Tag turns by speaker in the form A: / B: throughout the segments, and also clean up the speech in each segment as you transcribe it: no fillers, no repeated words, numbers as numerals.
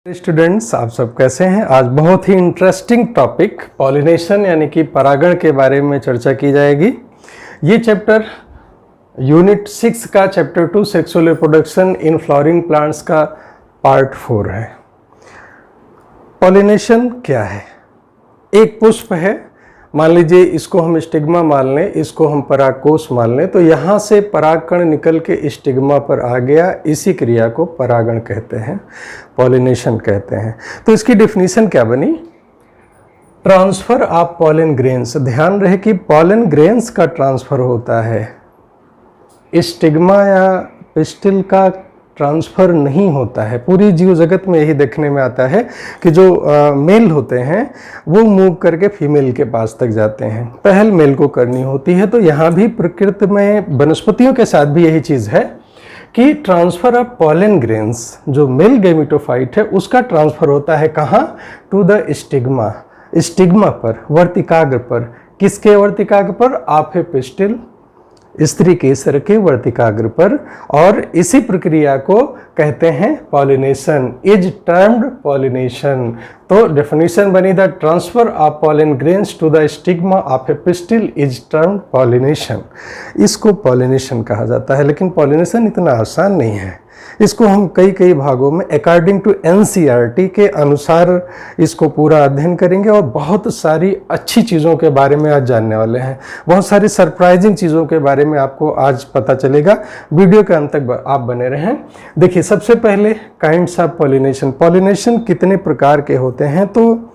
A: Students, आप सब कैसे हैं। आज बहुत ही इंटरेस्टिंग टॉपिक पॉलिनेशन यानी कि परागण के बारे में चर्चा की जाएगी। ये चैप्टर यूनिट 6 का chapter 2 sexual reproduction in flowering plants का पार्ट 4 है। पॉलिनेशन क्या है? एक पुष्प है, मान लीजिए इसको हम स्टिग्मा मान लें, इसको हम परागकोश मान लें, तो यहाँ से परागकण निकल के स्टिग्मा पर आ गया। इसी क्रिया को परागण कहते हैं, पॉलिनेशन कहते हैं। तो इसकी डेफिनेशन क्या बनी? Transfer of pollen grains. ध्यान रहे कि पॉलन ग्रेन्स का ट्रांसफर होता है, स्टिग्मा या पिस्टिल का ट्रांसफ़र नहीं होता है। पूरी जीव जगत में यही देखने में आता है कि जो मेल होते हैं वो मूव करके फीमेल के पास तक जाते हैं, पहल मेल को करनी होती है। तो यहाँ भी प्रकृति में वनस्पतियों के साथ भी यही चीज़ है कि ट्रांसफ़र ऑफ पॉलन ग्रेन्स, जो मेल गैमेटोफाइट है उसका ट्रांसफ़र होता है कहाँ? टू द स्टिग्मा, स्टिग्मा पर, वर्तिकाग्र पर। किसके वर्तिकाग्र पर? ऑफ ए पिस्टिल, स्त्री केसर के वर्तिकाग्र पर। और इसी प्रक्रिया को कहते हैं पॉलिनेशन, इज टर्म्ड पॉलिनेशन। तो डेफिनेशन बनी, the transfer of pollen grains to the stigma of a pistil is termed pollination. इसको पॉलिनेशन कहा जाता है। लेकिन पॉलिनेशन इतना आसान नहीं है। इसको हम कई भागों में अकॉर्डिंग टू एनसीईआरटी के अनुसार इसको पूरा अध्ययन करेंगे और बहुत सारी अच्छी चीज़ों के बारे में आज जानने वाले हैं। बहुत सारी सरप्राइजिंग चीज़ों के बारे में आपको आज पता चलेगा। वीडियो के अंत तक आप बने रहें। देखिए, सबसे पहले काइंड्स ऑफ पॉलिनेशन। पॉलिनेशन कितने प्रकार के होते हैं? तो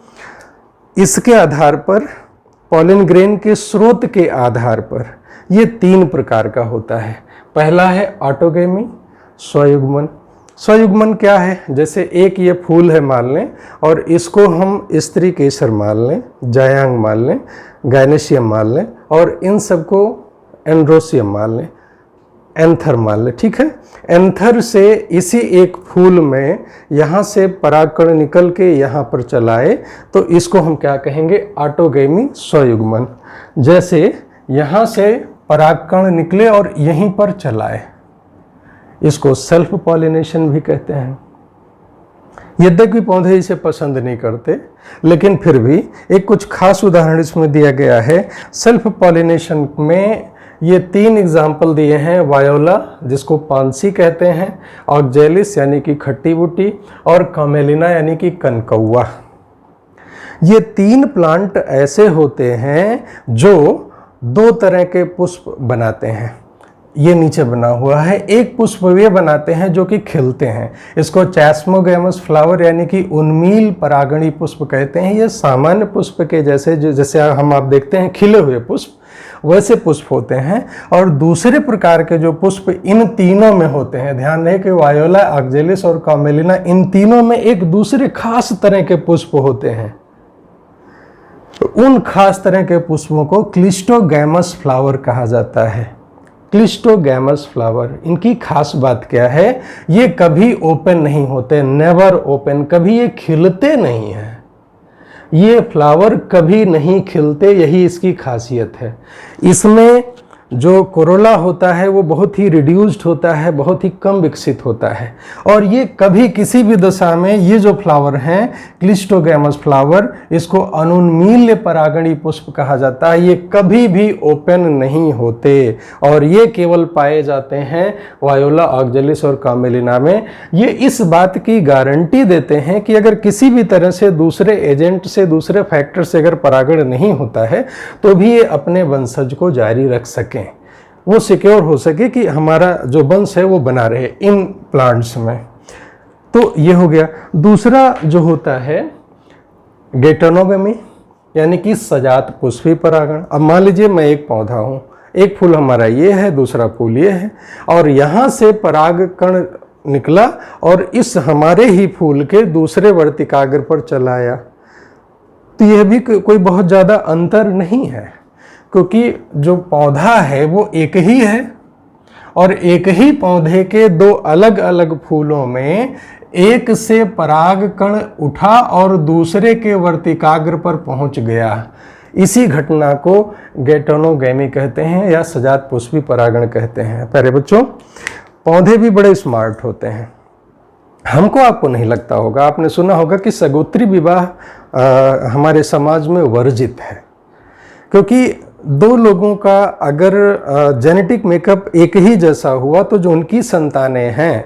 A: इसके आधार पर, पॉलन ग्रेन के स्रोत के आधार पर ये 3 प्रकार का होता है। पहला है ऑटोगेमी, स्वयुग्मन। स्वयुग्मन क्या है? जैसे एक ये फूल है मान लें, और इसको हम स्त्री केसर मान लें, जायांग मान लें, गायनेशियम मान लें, और इन सबको एंड्रोसियम मान लें, एंथर मान लें। ठीक है, एंथर से इसी एक फूल में यहाँ से परागकण निकल के यहाँ पर चलाए तो इसको हम क्या कहेंगे? ऑटोगेमी, स्वयुग्मन। जैसे यहाँ से परागकण निकले और यहीं पर चलाए, इसको सेल्फ पॉलिनेशन भी कहते हैं। यद्यपि पौधे इसे पसंद नहीं करते, लेकिन फिर भी एक कुछ खास उदाहरण इसमें दिया गया है। सेल्फ पॉलिनेशन में ये 3 एग्जाम्पल दिए हैं। वायोला, जिसको पांसी कहते हैं, ऑक्जेलिस यानी कि खट्टी बूटी, और कामेलिना यानी कि कनकौआ। ये 3 प्लांट ऐसे होते हैं जो 2 तरह के पुष्प बनाते हैं। ये नीचे बना हुआ है। एक पुष्प वे बनाते हैं जो कि खिलते हैं, इसको चैस्मोगैमस फ्लावर यानी कि उन्मील परागणी पुष्प कहते हैं। ये सामान्य पुष्प के जैसे आप देखते हैं खिले हुए पुष्प, वैसे पुष्प होते हैं। और दूसरे प्रकार के जो पुष्प इन तीनों में होते हैं, ध्यान रहे कि वायोला, ऑक्जेलिस और कामेलिना, इन तीनों में एक दूसरे खास तरह के पुष्प होते हैं। उन खास तरह के पुष्पों को क्लिस्टोगैमस फ्लावर कहा जाता है। क्लिस्टोगैमस फ्लावर, इनकी खास बात क्या है? ये कभी ओपन नहीं होते, नेवर ओपन। कभी ये खिलते नहीं हैं, ये फ्लावर कभी नहीं खिलते, यही इसकी खासियत है। इसमें जो कोरोला होता है वो बहुत ही रिड्यूस्ड होता है, बहुत ही कम विकसित होता है। और ये कभी किसी भी दशा में, ये जो फ्लावर हैं क्लिस्टोगैमस फ्लावर, इसको अनुन्मील्य परागणी पुष्प कहा जाता है। ये कभी भी ओपन नहीं होते और ये केवल पाए जाते हैं वायोला, ऑक्जेलिस और कामेलिना में। ये इस बात की गारंटी देते हैं कि अगर किसी भी तरह से दूसरे एजेंट से, दूसरे फैक्टर से अगर परागण नहीं होता है तो भी ये अपने वंशज को जारी रख सके, वो सिक्योर हो सके कि हमारा जो वंश है वो बना रहे इन प्लांट्स में। तो ये हो गया। दूसरा जो होता है गेटोनोगमी यानी कि सजात पुष्पी परागण। अब मान लीजिए मैं एक पौधा हूँ, एक फूल हमारा ये है, दूसरा फूल ये है, और यहाँ से परागकण निकला और इस हमारे ही फूल के दूसरे वर्तिकाग्र पर चलाया। तो यह भी कोई बहुत ज़्यादा अंतर नहीं है, क्योंकि जो पौधा है वो एक ही है और एक ही पौधे के 2 अलग अलग फूलों में एक से परागकण उठा और दूसरे के वर्तिकाग्र पर पहुंच गया। इसी घटना को गेटोनोगैमी कहते हैं या सजात पुष्पी परागण कहते हैं। प्यारे बच्चों, पौधे भी बड़े स्मार्ट होते हैं। हमको आपको नहीं लगता होगा, आपने सुना होगा कि सगोत्री विवाह हमारे समाज में वर्जित है, क्योंकि दो लोगों का अगर जेनेटिक मेकअप एक ही जैसा हुआ तो जो उनकी संतानें हैं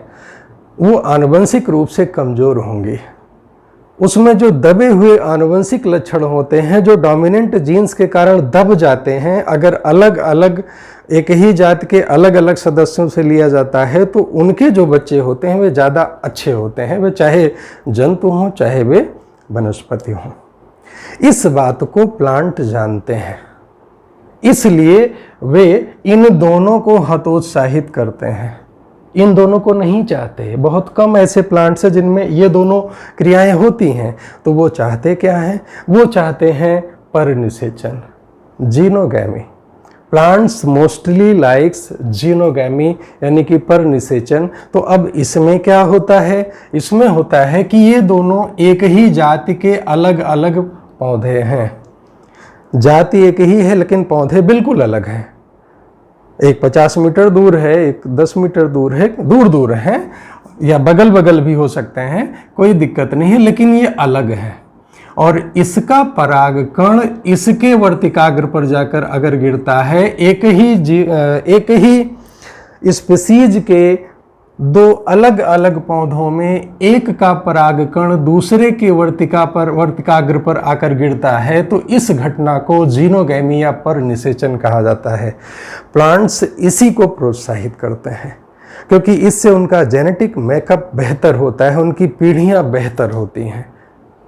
A: वो आनुवंशिक रूप से कमज़ोर होंगी। उसमें जो दबे हुए आनुवंशिक लक्षण होते हैं, जो डोमिनेंट जीन्स के कारण दब जाते हैं, अगर अलग अलग एक ही जात के अलग अलग सदस्यों से लिया जाता है तो उनके जो बच्चे होते हैं वे ज़्यादा अच्छे होते हैं, वे चाहे जंतु हों चाहे वे वनस्पति हों। इस बात को प्लांट जानते हैं, इसलिए वे इन दोनों को हतोत्साहित करते हैं, इन दोनों को नहीं चाहते। बहुत कम ऐसे प्लांट्स हैं जिनमें ये दोनों क्रियाएं होती हैं। तो वो चाहते क्या हैं? वो चाहते हैं परनिषेचन, xenogamy. Plants mostly likes xenogamy यानी कि परनिषेचन। तो अब इसमें क्या होता है? इसमें होता है कि ये दोनों एक ही जाति के अलग अलग पौधे हैं। जाति एक ही है लेकिन पौधे बिल्कुल अलग हैं। एक 50 मीटर दूर है, एक 10 मीटर दूर है, दूर दूर हैं या बगल बगल भी हो सकते हैं, कोई दिक्कत नहीं है, लेकिन ये अलग है। और इसका परागकण इसके वर्तिकाग्र पर जाकर अगर गिरता है, एक ही स्पीसीज के दो अलग अलग पौधों में एक का परागकण दूसरे के वर्तिकाग्र पर आकर गिरता है, तो इस घटना को जीनोगैमी या परनिषेचन कहा जाता है। प्लांट्स इसी को प्रोत्साहित करते हैं क्योंकि इससे उनका जेनेटिक मेकअप बेहतर होता है, उनकी पीढ़ियां बेहतर होती हैं,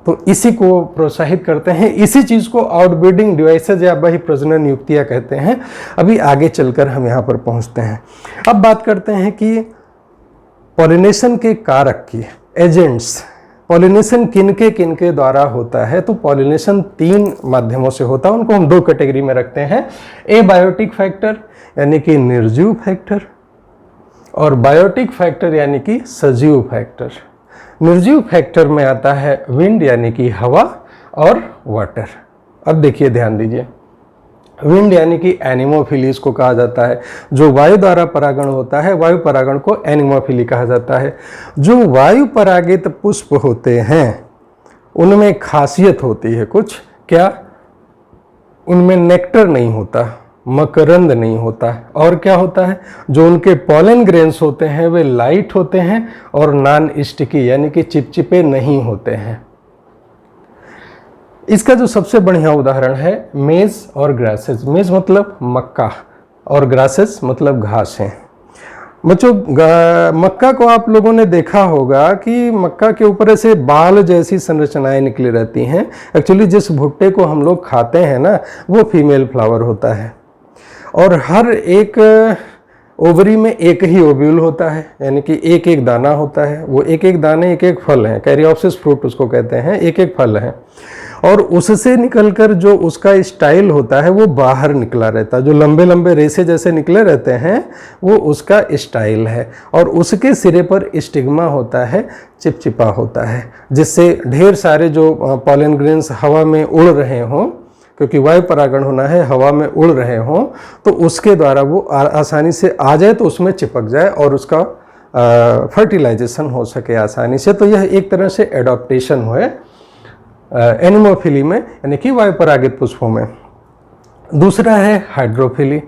A: तो इसी को प्रोत्साहित करते हैं। इसी चीज़ को आउटब्रीडिंग डिवाइसेज या बही प्रजनन युक्तियाँ कहते हैं। अभी आगे चलकर हम यहाँ पर पहुँचते हैं। अब बात करते हैं कि पॉलिनेशन के कारक की, एजेंट्स, पॉलिनेशन किनके द्वारा होता है। तो पॉलिनेशन 3 माध्यमों से होता है, उनको हम 2 कैटेगरी में रखते हैं। एबायोटिक फैक्टर यानी कि निर्जीव फैक्टर, और बायोटिक फैक्टर यानी कि सजीव फैक्टर। निर्जीव फैक्टर में आता है विंड यानी कि हवा और वाटर। अब देखिए, ध्यान दीजिए, विंड यानी कि एनिमोफिली इसको कहा जाता है। जो वायु द्वारा परागण होता है, वायु परागण को एनिमोफिली कहा जाता है। जो वायु परागित पुष्प होते हैं उनमें खासियत होती है कुछ, क्या? उनमें नेक्टर नहीं होता, मकरंद नहीं होता, और क्या होता है? जो उनके पॉलन ग्रेन्स होते हैं वे लाइट होते हैं और नॉन स्टिकी यानी कि चिपचिपे नहीं होते हैं। इसका जो सबसे बढ़िया उदाहरण है मेज और ग्रासेस। मेज मतलब मक्का और ग्रासेस मतलब घास है। बच्चों, मक्का को आप लोगों ने देखा होगा कि मक्का के ऊपर ऐसे बाल जैसी संरचनाएं निकली रहती हैं। एक्चुअली जिस भुट्टे को हम लोग खाते हैं ना, वो फीमेल फ्लावर होता है, और हर एक ओवरी में एक ही ओव्यूल होता है, यानी कि एक एक दाना होता है। वो एक एक दाने एक एक फल हैं, कैरियोप्सिस फ्रूट उसको कहते हैं, एक एक फल है। और उससे निकलकर जो उसका स्टाइल होता है वो बाहर निकला रहता है। जो लंबे लंबे रेसे जैसे निकले रहते हैं वो उसका स्टाइल है, और उसके सिरे पर स्टिग्मा होता है, चिपचिपा होता है, जिससे ढेर सारे जो पॉलन ग्रेन्स हवा में उड़ रहे हों, क्योंकि वायु परागण होना है, हवा में उड़ रहे हों, तो उसके द्वारा वो आसानी से आ जाए तो उसमें चिपक जाए और उसका फर्टिलाइजेशन हो सके आसानी से। तो यह एक तरह से एडॉप्टेशन है एनिमोफिली में, यानी कि वायु परागित पुष्पों में। दूसरा है हाइड्रोफिली।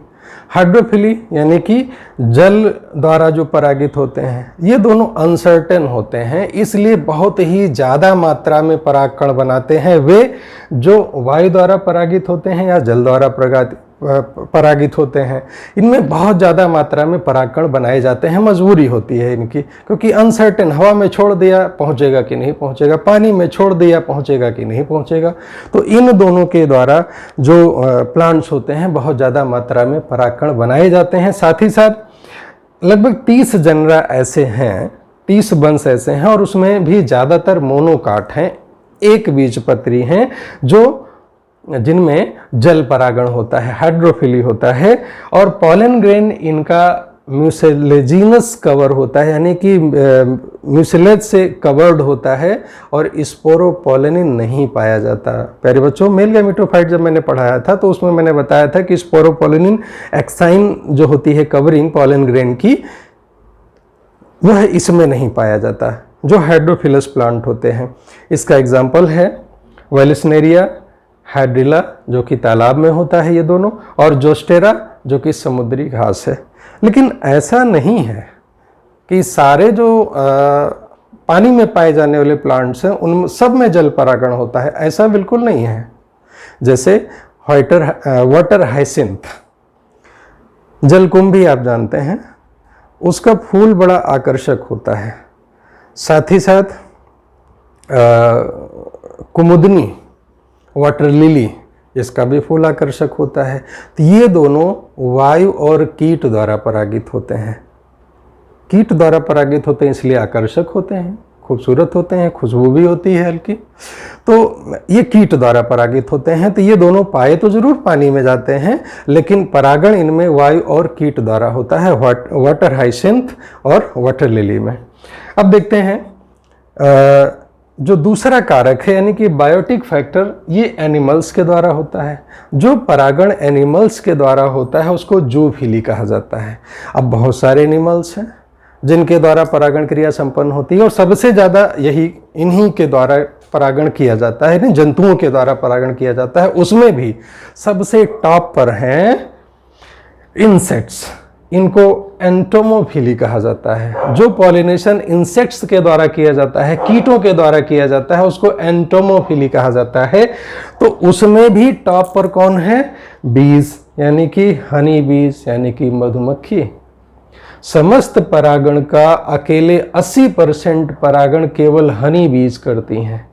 A: हाइड्रोफिली यानी कि जल द्वारा जो परागित होते हैं, ये दोनों अनसर्टेन होते हैं, इसलिए बहुत ही ज़्यादा मात्रा में परागकण बनाते हैं वे जो वायु द्वारा परागित होते हैं या जल द्वारा परागित होते हैं। इनमें बहुत ज़्यादा मात्रा में परागकण बनाए जाते हैं, मजबूरी होती है इनकी, क्योंकि अनसर्टेन, हवा में छोड़ दिया पहुंचेगा कि नहीं पहुंचेगा, पानी में छोड़ दिया पहुंचेगा कि नहीं पहुंचेगा। तो इन दोनों के द्वारा जो प्लांट्स होते हैं बहुत ज़्यादा मात्रा में परागकण बनाए जाते हैं। साथ ही साथ लगभग 30 जनरा ऐसे हैं, 30 वंश ऐसे हैं, और उसमें भी ज़्यादातर मोनोकाट हैं, एक बीजपत्री हैं, जो जिनमें जल परागण होता है, हाइड्रोफिली होता है। और पॉलन ग्रेन इनका म्यूसिलेजिनस कवर होता है, यानी कि म्यूसिलेज से कवर्ड होता है, और स्पोरोपोलेनिन नहीं पाया जाता। प्यारे बच्चों, मेल गैमेटोफाइट जब मैंने पढ़ाया था तो उसमें मैंने बताया था कि स्पोरोपोलेनिन एक्साइन जो होती है कवरिंग पॉलन ग्रेन की, वह इसमें नहीं पाया जाता। जो हाइड्रोफिलस प्लांट होते हैं। इसका एग्जाम्पल है वेलिस्नेरिया, हाइड्रिला जो कि तालाब में होता है ये दोनों, और जोस्टेरा जो कि समुद्री घास है। लेकिन ऐसा नहीं है कि सारे जो पानी में पाए जाने वाले प्लांट्स हैं उन सब में जल परागण होता है, ऐसा बिल्कुल नहीं है। जैसे वाटर हाइसिंथ, जलकुंभी आप जानते हैं, उसका फूल बड़ा आकर्षक होता है। साथ ही साथ कुमुदनी, वाटर लिली, इसका भी फूल आकर्षक होता है। तो ये दोनों वायु और कीट द्वारा परागित होते हैं। कीट द्वारा परागित होते हैं इसलिए आकर्षक होते हैं, खूबसूरत होते हैं, खुशबू भी होती है हल्की। तो ये कीट द्वारा परागित होते हैं। तो ये दोनों पाए तो जरूर पानी में जाते हैं, लेकिन परागण इनमें वायु और कीट द्वारा होता है, वाटर हाइसिंथ और वाटर लिली में। अब देखते हैं जो दूसरा कारक है यानी कि बायोटिक फैक्टर, ये एनिमल्स के द्वारा होता है। जो परागण एनिमल्स के द्वारा होता है उसको जूफिली कहा जाता है। अब बहुत सारे एनिमल्स हैं जिनके द्वारा परागण क्रिया संपन्न होती है, और सबसे ज़्यादा इन्हीं के द्वारा परागण किया जाता है, जंतुओं के द्वारा परागण किया जाता है। उसमें भी सबसे टॉप पर हैं इंसेक्ट्स, इनको एंटोमोफिली कहा जाता है। जो पॉलिनेशन इंसेक्ट्स के द्वारा किया जाता है, कीटों के द्वारा किया जाता है, उसको एंटोमोफिली कहा जाता है। तो उसमें भी टॉप पर कौन है? बीज, यानी कि हनी बीज, यानी कि मधुमक्खी। समस्त परागण का अकेले 80% परागण केवल हनी बीज करती हैं।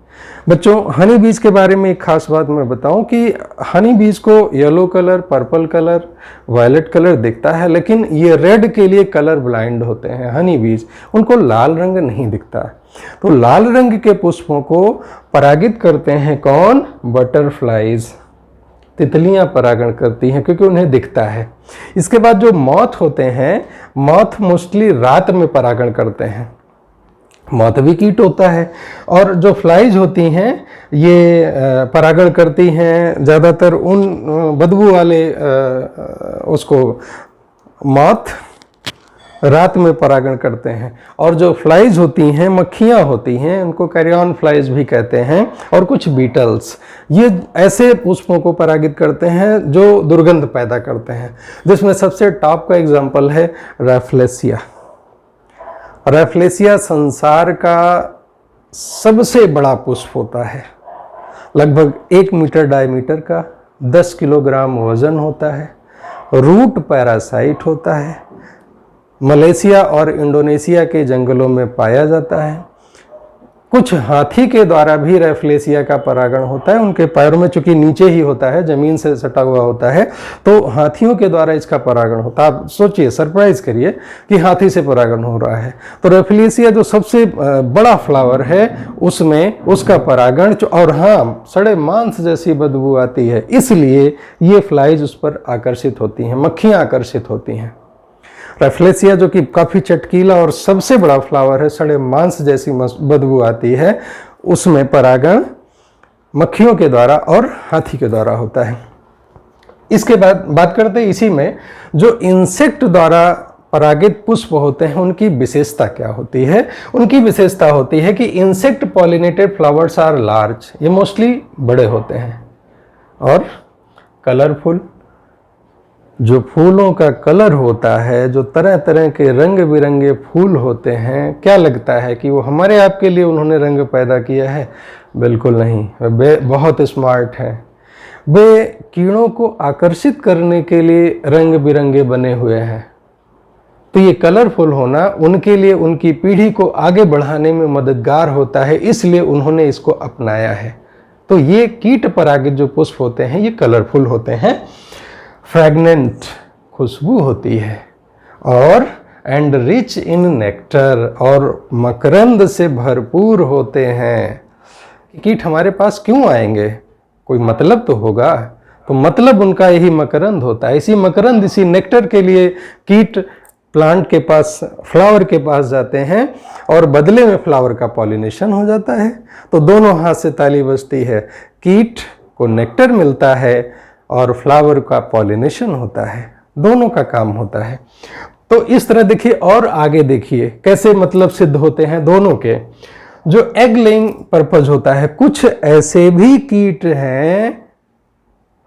A: बच्चों, हनी बीज के बारे में एक खास बात मैं बताऊं कि हनी बीज को yellow colour, purple colour, violet colour दिखता है, लेकिन ये रेड के लिए कलर ब्लाइंड होते हैं हनी बीज, उनको लाल रंग नहीं दिखता। तो लाल रंग के पुष्पों को परागित करते हैं कौन? बटरफ्लाइज, तितलियां परागण करती हैं क्योंकि उन्हें दिखता है। इसके बाद जो मॉथ होते हैं, मॉथ मोस्टली रात में परागण करते हैं, मॉथ भी कीट होता है। और जो फ्लाइज होती हैं ये परागण करती हैं ज़्यादातर उन बदबू वाले उसको मॉथ रात में परागण करते हैं। और जो फ्लाइज होती हैं, मक्खियाँ होती हैं, उनको कैरियन फ्लाइज भी कहते हैं, और कुछ बीटल्स, ये ऐसे पुष्पों को परागित करते हैं जो दुर्गंध पैदा करते हैं, जिसमें सबसे टॉप का एग्जाम्पल है रैफ्लेसिया। रैफ्लेसिया संसार का सबसे बड़ा पुष्प होता है, लगभग 1 मीटर डायमीटर का, 10 किलोग्राम वजन होता है, रूट पैरासाइट होता है, मलेशिया और इंडोनेशिया के जंगलों में पाया जाता है। कुछ हाथी के द्वारा भी रैफ्लेसिया का परागण होता है, उनके पैरों में चूंकि नीचे ही होता है, जमीन से सटा हुआ होता है, तो हाथियों के द्वारा इसका परागण होता है। आप सोचिए, सरप्राइज करिए कि हाथी से परागण हो रहा है। तो रैफ्लेसिया जो सबसे बड़ा फ्लावर है उसमें उसका परागण, और हाँ, सड़े मांस जैसी बदबू आती है, इसलिए ये फ्लाइज उस पर आकर्षित होती हैं, मक्खियाँ आकर्षित होती हैं। रैफ्लेसिया जो कि काफ़ी चटकीला और सबसे बड़ा फ्लावर है, सड़े मांस जैसी बदबू आती है, उसमें परागण मक्खियों के द्वारा और हाथी के द्वारा होता है। इसके बाद बात करते हैं इसी में जो इंसेक्ट द्वारा परागित पुष्प होते हैं उनकी विशेषता क्या होती है। उनकी विशेषता होती है कि insect pollinated flowers are large, ये मोस्टली बड़े होते हैं और कलरफुल। जो फूलों का कलर होता है, जो तरह तरह के रंग बिरंगे फूल होते हैं, क्या लगता है कि वो हमारे आपके लिए उन्होंने रंग पैदा किया है? बिल्कुल नहीं, वे बहुत स्मार्ट हैं। वे कीड़ों को आकर्षित करने के लिए रंग बिरंगे बने हुए हैं। तो ये कलरफुल होना उनके लिए उनकी पीढ़ी को आगे बढ़ाने में मददगार होता है, इसलिए उन्होंने इसको अपनाया है। तो ये कीट परागित जो पुष्प होते हैं ये कलरफुल होते हैं, फ्रैग्नेंट, खुशबू होती है, और एंड रिच इन नेक्टर, और मकरंद से भरपूर होते हैं। कीट हमारे पास क्यों आएंगे? कोई मतलब तो होगा, तो मतलब उनका यही मकरंद होता है। इसी मकरंद, इसी नेक्टर के लिए कीट प्लांट के पास, फ्लावर के पास जाते हैं, और बदले में फ्लावर का पॉलिनेशन हो जाता है। तो दोनों हाथ से ताली बजती है, कीट को नेक्टर मिलता है और फ्लावर का पॉलिनेशन होता है, दोनों का काम होता है। तो इस तरह देखिए, और आगे देखिए कैसे मतलब सिद्ध होते हैं दोनों के। जो एग लेइंग पर्पज होता है, कुछ ऐसे भी कीट हैं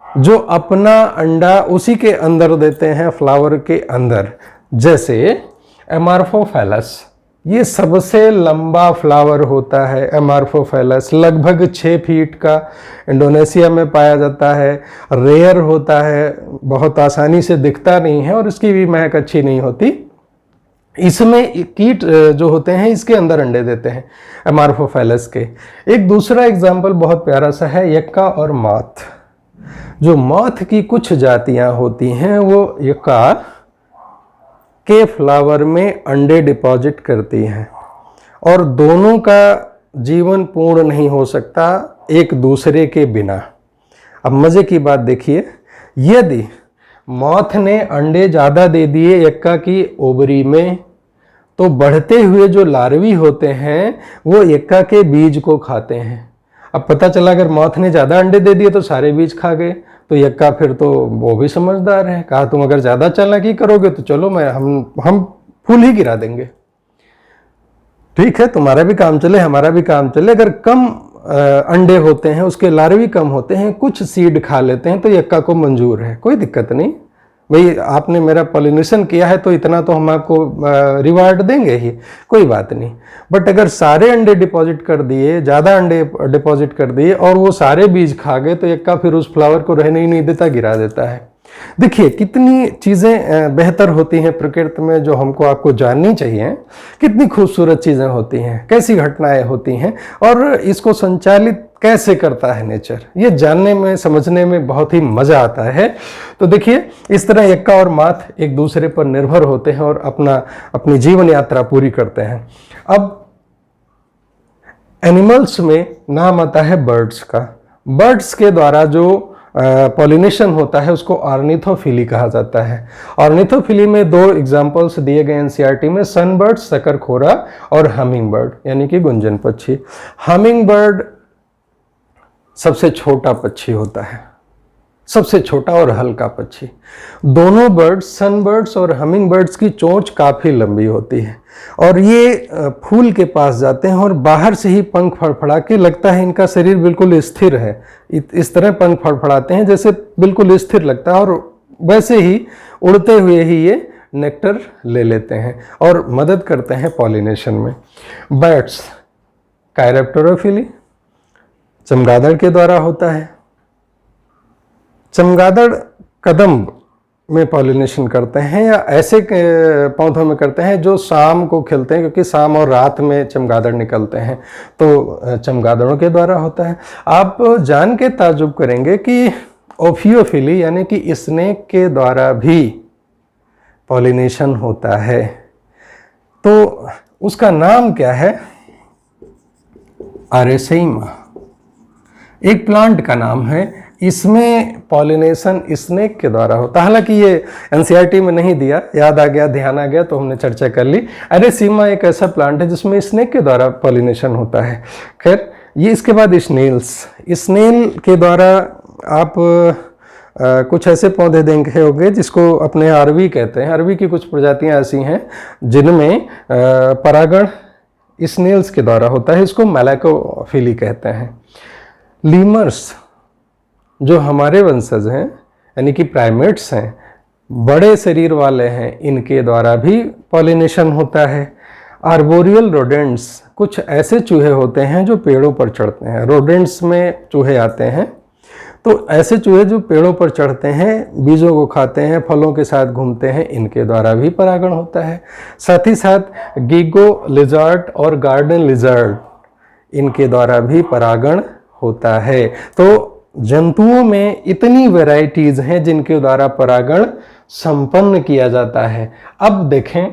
A: जो अपना अंडा उसी के अंदर देते हैं, फ्लावर के अंदर, जैसे एमार्फोफैलस। ये सबसे लंबा फ्लावर होता है एमार्फोफैलस, लगभग 6 फीट का, इंडोनेशिया में पाया जाता है, रेयर होता है, बहुत आसानी से दिखता नहीं है और इसकी भी महक अच्छी नहीं होती। इसमें कीट जो होते हैं इसके अंदर अंडे देते हैं एमार्फोफैलस के। एक दूसरा एग्जाम्पल बहुत प्यारा सा है, यक्का और मॉथ। जो मॉथ की कुछ जातियां होती हैं वो यक्का के फ्लावर में अंडे डिपॉजिट करती हैं और दोनों का जीवन पूर्ण नहीं हो सकता एक दूसरे के बिना। अब मजे की बात देखिए, यदि मॉथ ने अंडे ज़्यादा दे दिए यक्का की ओवरी में, तो बढ़ते हुए जो लार्वी होते हैं वो यक्का के बीज को खाते हैं। अब पता चला अगर मॉथ ने ज़्यादा अंडे दे दिए तो सारे बीज खा गए, तो यक्का फिर तो वो भी समझदार है, कहा तुम अगर ज़्यादा चालाकी करोगे तो चलो हम फूल ही गिरा देंगे, ठीक है, तुम्हारा भी काम चले हमारा भी काम चले। अगर कम अंडे होते हैं, उसके लार्वी कम होते हैं, कुछ सीड खा लेते हैं, तो यक्का को मंजूर है, कोई दिक्कत नहीं भाई, आपने मेरा पॉलिनेशन किया है तो इतना तो हम आपको रिवार्ड देंगे ही, कोई बात नहीं। बट अगर सारे अंडे डिपॉजिट कर दिए, ज़्यादा अंडे डिपॉजिट कर दिए और वो सारे बीज खा गए, तो यक्का फिर उस फ्लावर को रहने ही नहीं देता, गिरा देता है। देखिए कितनी चीज़ें बेहतर होती हैं प्रकृति में जो हमको आपको जाननी चाहिए, कितनी खूबसूरत चीज़ें होती हैं, कैसी घटनाएं होती हैं और इसको संचालित कैसे करता है नेचर, ये जानने में समझने में बहुत ही मज़ा आता है। तो देखिए इस तरह यक्का और मॉथ एक दूसरे पर निर्भर होते हैं और अपनी जीवन यात्रा पूरी करते हैं। अब एनिमल्स में नाम आता है बर्ड्स का। बर्ड्स के द्वारा जो पॉलिनेशन होता है उसको ऑर्निथोफिली कहा जाता है। ऑर्निथोफिली में 2 एग्जाम्पल्स दिए गए एनसीईआरटी में, सनबर्ड शकरखोरा और हमिंग बर्ड यानी कि गुंजन पक्षी। हमिंग बर्ड सबसे छोटा पक्षी होता है, सबसे छोटा और हल्का पक्षी। दोनों बर्ड्स, सनबर्ड्स और हमिंग बर्ड्स की चोंच काफ़ी लंबी होती है और ये फूल के पास जाते हैं और बाहर से ही पंख फड़फड़ा के, लगता है इनका शरीर बिल्कुल स्थिर है, इस तरह पंख फड़फड़ाते हैं जैसे बिल्कुल स्थिर लगता है और वैसे ही उड़ते हुए ही ये नेक्टर ले लेते हैं और मदद करते हैं पॉलिनेशन में। बर्ड्स कायरेप्टेरोफिली चमगादड़ के द्वारा होता है। चमगादड़ कदम में पॉलिनेशन करते हैं या ऐसे पौधों में करते हैं जो शाम को खिलते हैं, क्योंकि शाम और रात में चमगादड़ निकलते हैं, तो चमगादड़ों के द्वारा होता है। आप जान के ताज्जुब करेंगे कि ओफियोफिली यानी कि स्नेक के द्वारा भी पॉलिनेशन होता है। तो उसका नाम क्या है? आरेसेइमा, एक प्लांट का नाम है। इसमें पॉलिनेशन स्नेक के द्वारा होता है। हालांकि ये एनसीईआरटी में नहीं दिया, याद आ गया, ध्यान आ गया तो हमने चर्चा कर ली। एरेसीमा एक ऐसा प्लांट है जिसमें स्नेक के द्वारा पॉलिनेशन होता है। खैर ये इसके बाद स्नेल के द्वारा आप कुछ ऐसे पौधे देखे होंगे जिसको अपने अरवी कहते हैं। अरवी की कुछ प्रजातियां ऐसी हैं जिनमें परागण स्नेल्स के द्वारा होता है, इसको मैलाकोफिली कहते हैं। लीमर्स जो हमारे वंशज हैं यानी कि प्राइमेट्स हैं, बड़े शरीर वाले हैं, इनके द्वारा भी पॉलिनेशन होता है। आर्बोरियल रोडेंट्स कुछ ऐसे चूहे होते हैं जो पेड़ों पर चढ़ते हैं। रोडेंट्स में चूहे आते हैं, तो ऐसे चूहे जो पेड़ों पर चढ़ते हैं, बीजों को खाते हैं, फलों के साथ घूमते हैं, इनके द्वारा भी परागण होता है। साथ ही साथ गिगो लिजर्ड और गार्डन लिजर्ड, इनके द्वारा भी परागण होता है। तो जंतुओं में इतनी वैरायटीज हैं जिनके द्वारा परागण संपन्न किया जाता है। अब देखें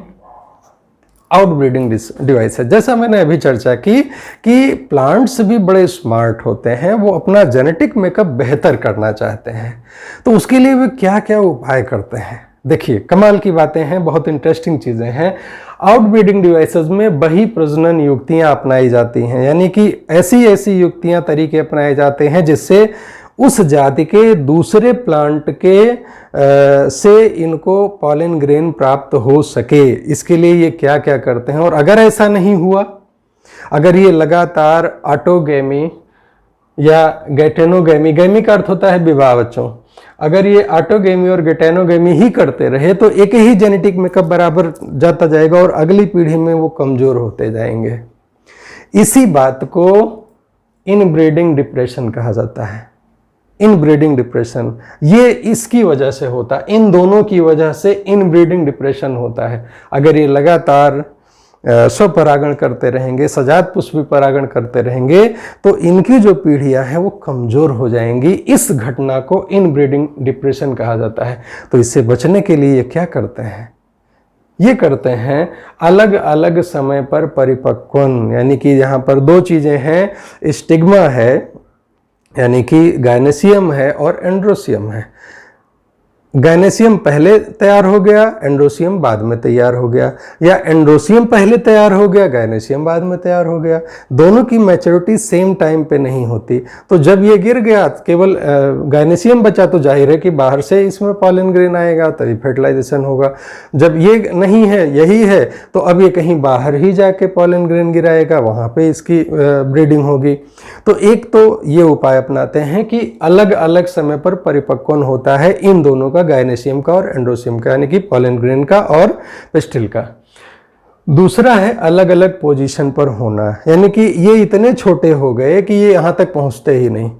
A: आउटब्रीडिंग डिवाइसेस, जैसा मैंने अभी चर्चा की कि प्लांट्स भी बड़े स्मार्ट होते हैं, वो अपना जेनेटिक मेकअप बेहतर करना चाहते हैं, तो उसके लिए वे क्या क्या उपाय करते हैं। देखिए कमाल की बातें हैं, बहुत इंटरेस्टिंग चीज़ें हैं। आउटब्रीडिंग डिवाइसेस में बही प्रजनन युक्तियां अपनाई जाती हैं, यानी कि ऐसी युक्तियां, तरीके अपनाए जाते हैं जिससे उस जाति के दूसरे प्लांट के से इनको पॉलन ग्रेन प्राप्त हो सके, इसके लिए ये क्या क्या करते हैं। और अगर ऐसा नहीं हुआ, अगर ये लगातार ऑटोगैमी या गैटेनोगैमी, गैमी का अर्थ होता है विवाह बच्चों, अगर ये ऑटोगैमी और गैटेनोगैमी ही करते रहे तो एक ही जेनेटिक मेकअप बराबर जाता जाएगा और अगली पीढ़ी में वो कमजोर होते जाएंगे। इसी बात को इनब्रीडिंग डिप्रेशन कहा जाता है। इनब्रीडिंग डिप्रेशन ये इसकी वजह से होता है, इन दोनों की वजह से इनब्रीडिंग डिप्रेशन होता है। अगर ये लगातार स्वपरागण करते रहेंगे, सजात पुष्प परागण करते रहेंगे, तो इनकी जो पीढ़ियां हैं वो कमजोर हो जाएंगी। इस घटना को इनब्रीडिंग डिप्रेशन कहा जाता है। तो इससे बचने के लिए ये क्या करते हैं, ये करते हैं अलग अलग समय पर परिपक्वन, यानी कि यहाँ पर दो चीजें हैं, स्टिग्मा है यानी कि गायनेसियम है और एंड्रोसियम है। गायनेसियम पहले तैयार हो गया, एंड्रोसियम बाद में तैयार हो गया, या एंड्रोसियम पहले तैयार हो गया, गायनेसियम बाद में तैयार हो गया। दोनों की मैच्योरिटी सेम टाइम पे नहीं होती। तो जब ये गिर गया, केवल गायनेसियम बचा, तो जाहिर है कि बाहर से इसमें पॉलन ग्रेन आएगा, तभी फर्टिलाइजेशन होगा। जब ये नहीं है, यही है, तो अब ये कहीं बाहर ही जाके पॉलन ग्रेन गिराएगा, वहाँ पे इसकी ब्रीडिंग होगी। तो एक तो ये उपाय अपनाते हैं कि अलग अलग समय पर परिपक्वन होता है इन दोनों का, गायनेसियम का और एंड्रोसियम का, यानी कि पॉलन ग्रेन का और पिस्टिल का। दूसरा है अलग अलग पोजीशन पर होना, यानी कि ये इतने छोटे हो गए कि ये यहाँ तक पहुँचते ही नहीं,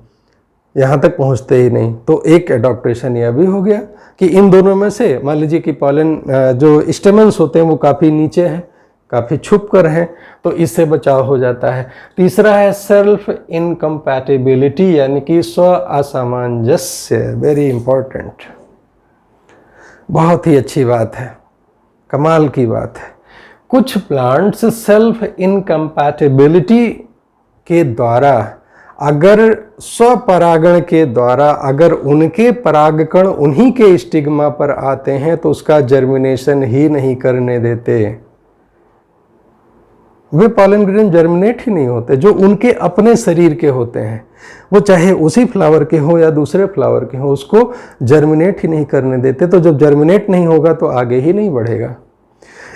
A: यहाँ तक पहुँचते ही नहीं। तो एक एडॉप्टेशन यह भी हो गया कि इन दोनों में से मान लीजिए कि पॉलन जो स्टेमन्स होते हैं वो काफ़ी नीचे हैं, काफ़ी छुप कर हैं, तो इससे बचाव हो जाता है। तीसरा है सेल्फ इनकम्पैटिबिलिटी, यानी कि स्व असामंजस्य। वेरी इंपॉर्टेंट, बहुत ही अच्छी बात है, कमाल की बात है। कुछ प्लांट्स सेल्फ इनकम्पैटिबिलिटी के द्वारा, अगर स्वपरागण के द्वारा अगर उनके परागकण उन्हीं के स्टिग्मा पर आते हैं तो उसका जर्मिनेशन ही नहीं करने देते। वे पॉलन ग्रेन जर्मिनेट ही नहीं होते जो उनके अपने शरीर के होते हैं, वो चाहे उसी फ्लावर के हो या दूसरे फ्लावर के हो, उसको जर्मिनेट ही नहीं करने देते। तो जब जर्मिनेट नहीं होगा तो आगे ही नहीं बढ़ेगा।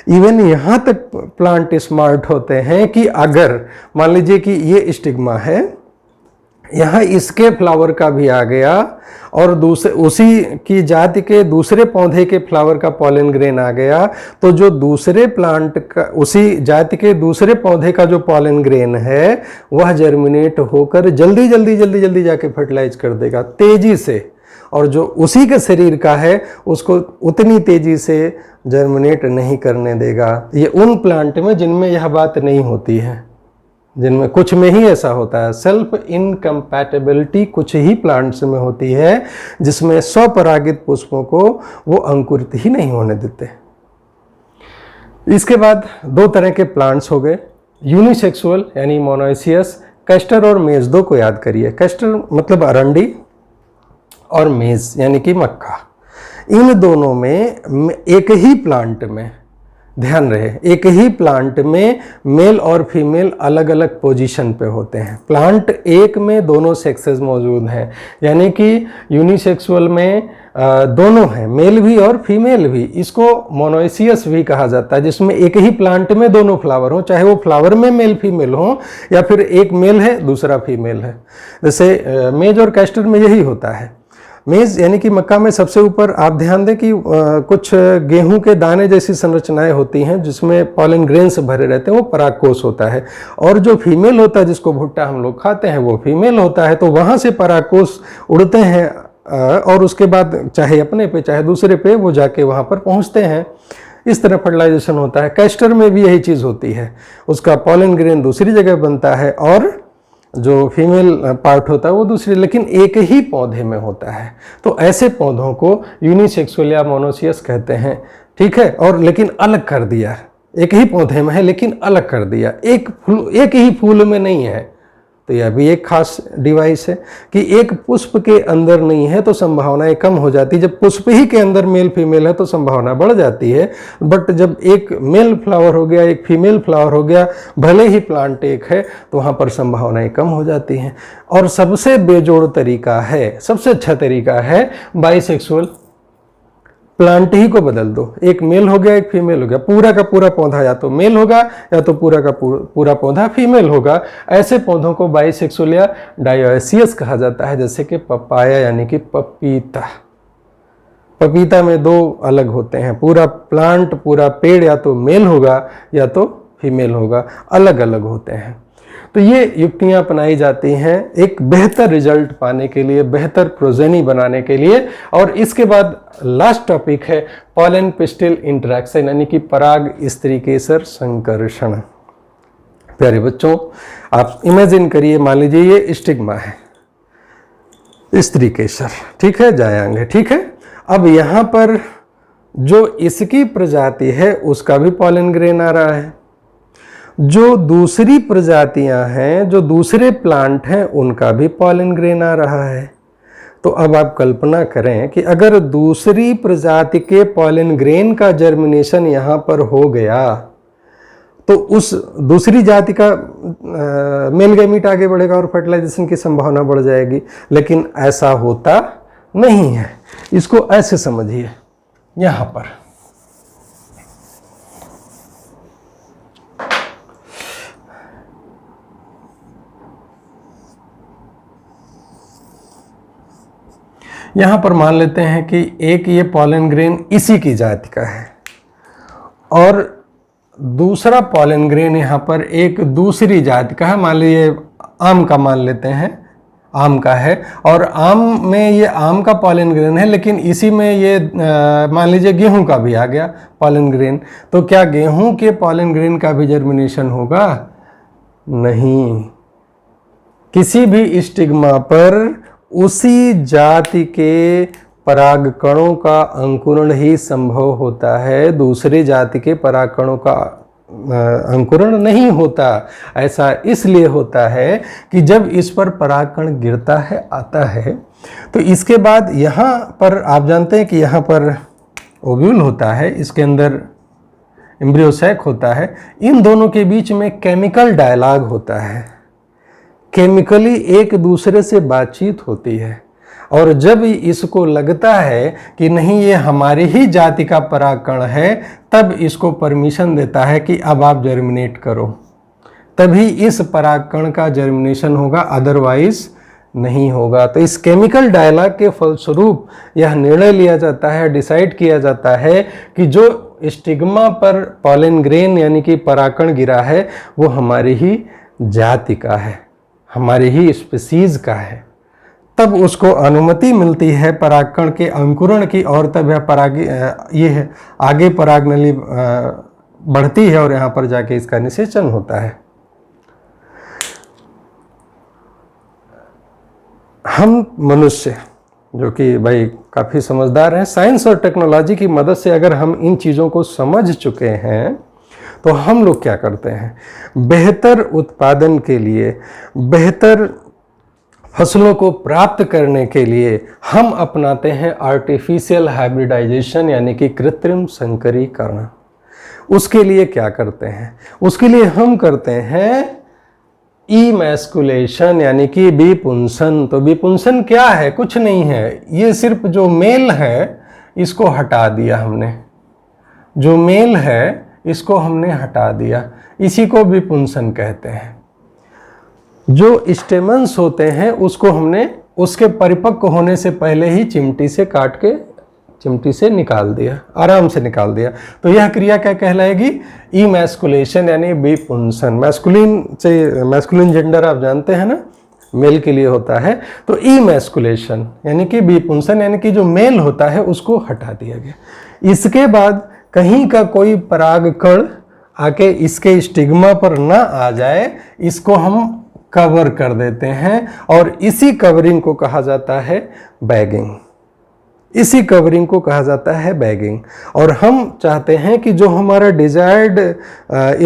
A: इवन यहाँ तक प्लांट स्मार्ट होते हैं कि अगर मान लीजिए कि ये स्टिग्मा है, यहाँ इसके फ्लावर का भी आ गया और दूसरे उसी की जाति के दूसरे पौधे के फ्लावर का पॉलन ग्रेन आ गया, तो जो दूसरे प्लांट का, उसी जाति के दूसरे पौधे का जो पॉलन ग्रेन है वह जर्मिनेट होकर जल्दी जल्दी जल्दी जल्दी जाके फर्टिलाइज कर देगा तेजी से, और जो उसी के शरीर का है उसको उतनी तेजी से जर्मिनेट नहीं करने देगा। ये उन प्लांट में जिनमें यह बात नहीं होती है, जिनमें कुछ में ही ऐसा होता है। सेल्फ इनकम्पैटिबिलिटी कुछ ही प्लांट्स में होती है जिसमें स्वपरागित पुष्पों को वो अंकुरित ही नहीं होने देते। इसके बाद दो तरह के प्लांट्स हो गए, यूनिसेक्सुअल यानी मोनोइसियस। कैस्टर और मेज दो को याद करिए। कैस्टर मतलब अरंडी और मेज यानी कि मक्का। इन दोनों में एक ही प्लांट में, ध्यान रहे, एक ही प्लांट में मेल और फीमेल अलग अलग पोजीशन पे होते हैं। प्लांट एक में दोनों सेक्सेस मौजूद हैं, यानी कि यूनिसेक्सुअल में दोनों हैं, मेल भी और फीमेल भी। इसको मोनोइसियस भी कहा जाता है, जिसमें एक ही प्लांट में दोनों फ्लावर हो, चाहे वो फ्लावर में मेल फीमेल हो या फिर एक मेल है दूसरा फीमेल है। जैसे मेज और कैस्टर में यही होता है। मेज यानी कि मक्का में सबसे ऊपर आप ध्यान दें कि कुछ गेहूं के दाने जैसी संरचनाएं होती हैं जिसमें पॉलन ग्रेन्स भरे रहते हैं, वो परागकोश होता है। और जो फीमेल होता है जिसको भुट्टा हम लोग खाते हैं वो फीमेल होता है। तो वहाँ से परागकोश उड़ते हैं और उसके बाद चाहे अपने पे चाहे दूसरे पे वो जाके वहाँ पर पहुँचते हैं। इस तरह फर्टिलाइजेशन होता है। कैस्टर में भी यही चीज़ होती है, उसका पॉलन ग्रेन दूसरी जगह बनता है और जो फीमेल पार्ट होता है वो दूसरी, लेकिन एक ही पौधे में होता है। तो ऐसे पौधों को यूनिसेक्सुअल या मोनोसियस कहते हैं, ठीक है। और लेकिन अलग कर दिया, एक ही पौधे में है लेकिन अलग कर दिया, एक ही फूल में नहीं है, तो यह भी एक खास डिवाइस है कि एक पुष्प के अंदर नहीं है तो संभावनाएं कम हो जाती है। जब पुष्प ही के अंदर मेल फीमेल है तो संभावना बढ़ जाती है, बट जब एक मेल फ्लावर हो गया, एक फीमेल फ्लावर हो गया, भले ही प्लांट एक है, तो वहाँ पर संभावनाएं कम हो जाती हैं। और सबसे बेजोड़ तरीका है, सबसे अच्छा तरीका है बाइसेक्सुअल। प्लांट ही को बदल दो, एक मेल हो गया एक फीमेल हो गया, पूरा का पूरा पौधा या तो मेल होगा या तो पूरा का पूरा पौधा फीमेल होगा। ऐसे पौधों को बाइसेक्सुअल या डायोसियस कहा जाता है, जैसे कि पपाया यानी कि पपीता। पपीता में दो अलग होते हैं, पूरा प्लांट पूरा पेड़ या तो मेल होगा या तो फीमेल होगा, अलग अलग होते हैं। तो ये युक्तियां अपनाई जाती हैं एक बेहतर रिजल्ट पाने के लिए, बेहतर प्रोजेनी बनाने के लिए। और इसके बाद लास्ट टॉपिक है पॉलन पिस्टिल इंटरेक्शन, यानी कि पराग स्त्री केसर संकर्षण। प्यारे बच्चों, आप इमेजिन करिए, मान लीजिए ये स्टिग्मा है, स्त्री केसर, ठीक है, जायांग है, ठीक है। अब यहाँ पर जो इसकी प्रजाति है उसका भी पॉलन ग्रेन आ रहा है, जो दूसरी प्रजातियां हैं, जो दूसरे प्लांट हैं, उनका भी पॉलन ग्रेन आ रहा है। तो अब आप कल्पना करें कि अगर दूसरी प्रजाति के पॉलन ग्रेन का जर्मिनेशन यहाँ पर हो गया तो उस दूसरी जाति का मेल गैमीट आगे बढ़ेगा और फर्टिलाइजेशन की संभावना बढ़ जाएगी। लेकिन ऐसा होता नहीं है। इसको ऐसे समझिए, यहाँ पर यहाँ पर मान लेते हैं कि एक ये पॉलन ग्रेन इसी की जाति का है और दूसरा पॉलन ग्रेन यहाँ पर एक दूसरी जाति का है। मान लीजिए आम का मान लेते हैं, आम का है और आम में ये आम का पॉलन ग्रेन है, लेकिन इसी में ये मान लीजिए गेहूं का भी आ गया पॉलन ग्रेन। तो क्या गेहूं के पॉलन ग्रेन का भी जर्मिनेशन होगा? नहीं। किसी भी स्टिग्मा पर उसी जाति के परागकणों का अंकुरण ही संभव होता है, दूसरी जाति के परागकणों का अंकुरण नहीं होता। ऐसा इसलिए होता है कि जब इस पर परागकण गिरता है, आता है, तो इसके बाद यहाँ पर आप जानते हैं कि यहाँ पर ओव्यूल होता है, इसके अंदर एम्ब्रियोसैक होता है। इन दोनों के बीच में केमिकल डायलॉग होता है, केमिकली एक दूसरे से बातचीत होती है। और जब इसको लगता है कि नहीं ये हमारी ही जाति का परागकण है, तब इसको परमिशन देता है कि अब आप जर्मिनेट करो, तभी इस परागकण का जर्मिनेशन होगा, अदरवाइज नहीं होगा। तो इस केमिकल डायलॉग के फलस्वरूप यह निर्णय लिया जाता है, डिसाइड किया जाता है कि जो स्टिग्मा पर पॉलन ग्रेन यानी कि परागकण गिरा है वो हमारी ही जाति का है, हमारी ही स्पीसीज का है। तब उसको अनुमति मिलती है परागकण के अंकुरण की और तब यह आगे परागनली बढ़ती है और यहाँ पर जाके इसका निषेचन होता है। हम मनुष्य जो कि भाई काफ़ी समझदार हैं, साइंस और टेक्नोलॉजी की मदद से अगर हम इन चीज़ों को समझ चुके हैं तो हम लोग क्या करते हैं, बेहतर उत्पादन के लिए, बेहतर फसलों को प्राप्त करने के लिए हम अपनाते हैं आर्टिफिशियल हाइब्रिडाइजेशन यानी कि कृत्रिम संकरीकरण। उसके लिए क्या करते हैं? उसके लिए हम करते हैं इमैस्कुलेशन यानी कि विपुंसन। तो विपुंसन क्या है? कुछ नहीं है, ये सिर्फ जो मेल है इसको हटा दिया हमने, जो मेल है इसको हमने हटा दिया, इसी को विपुंसन कहते हैं। जो स्टेमन्स होते हैं उसको हमने उसके परिपक्व होने से पहले ही चिमटी से काट के चिमटी से निकाल दिया, आराम से निकाल दिया। तो यह क्रिया क्या कहलाएगी? इमैस्कुलेशन यानी विपुंसन। मैस्कुलिन जेंडर आप जानते हैं ना, मेल के लिए होता है। तो इमैस्कुलेशन यानी कि विपुंसन यानी कि जो मेल होता है उसको हटा दिया गया। इसके बाद कहीं का कोई परागकण आके इसके स्टिग्मा पर ना आ जाए, इसको हम कवर कर देते हैं और इसी कवरिंग को कहा जाता है बैगिंग। इसी कवरिंग को कहा जाता है बैगिंग। और हम चाहते हैं कि जो हमारा डिजायर्ड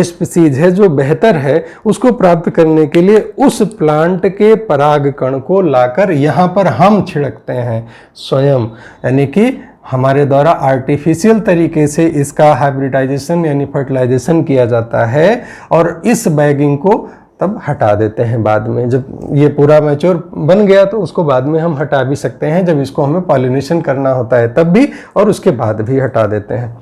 A: स्पीसीज है, जो बेहतर है, उसको प्राप्त करने के लिए उस प्लांट के पराग कण को लाकर यहाँ पर हम छिड़कते हैं स्वयं, यानी कि हमारे द्वारा आर्टिफिशियल तरीके से इसका हाइब्रिडाइजेशन यानी फर्टिलाइजेशन किया जाता है और इस बैगिंग को तब हटा देते हैं बाद में। जब ये पूरा मैच्योर बन गया तो उसको बाद में हम हटा भी सकते हैं, जब इसको हमें पॉलिनेशन करना होता है तब भी, और उसके बाद भी हटा देते हैं।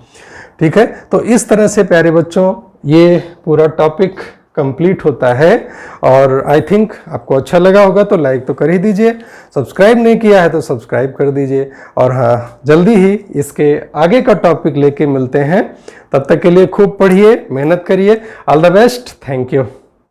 A: ठीक है, तो इस तरह से प्यारे बच्चों ये पूरा टॉपिक कंप्लीट होता है। और आई थिंक आपको अच्छा लगा होगा तो लाइक तो कर ही दीजिए, सब्सक्राइब नहीं किया है तो सब्सक्राइब कर दीजिए। और हाँ, जल्दी ही इसके आगे का टॉपिक लेके मिलते हैं। तब तक के लिए खूब पढ़िए, मेहनत करिए। All the best, thank you.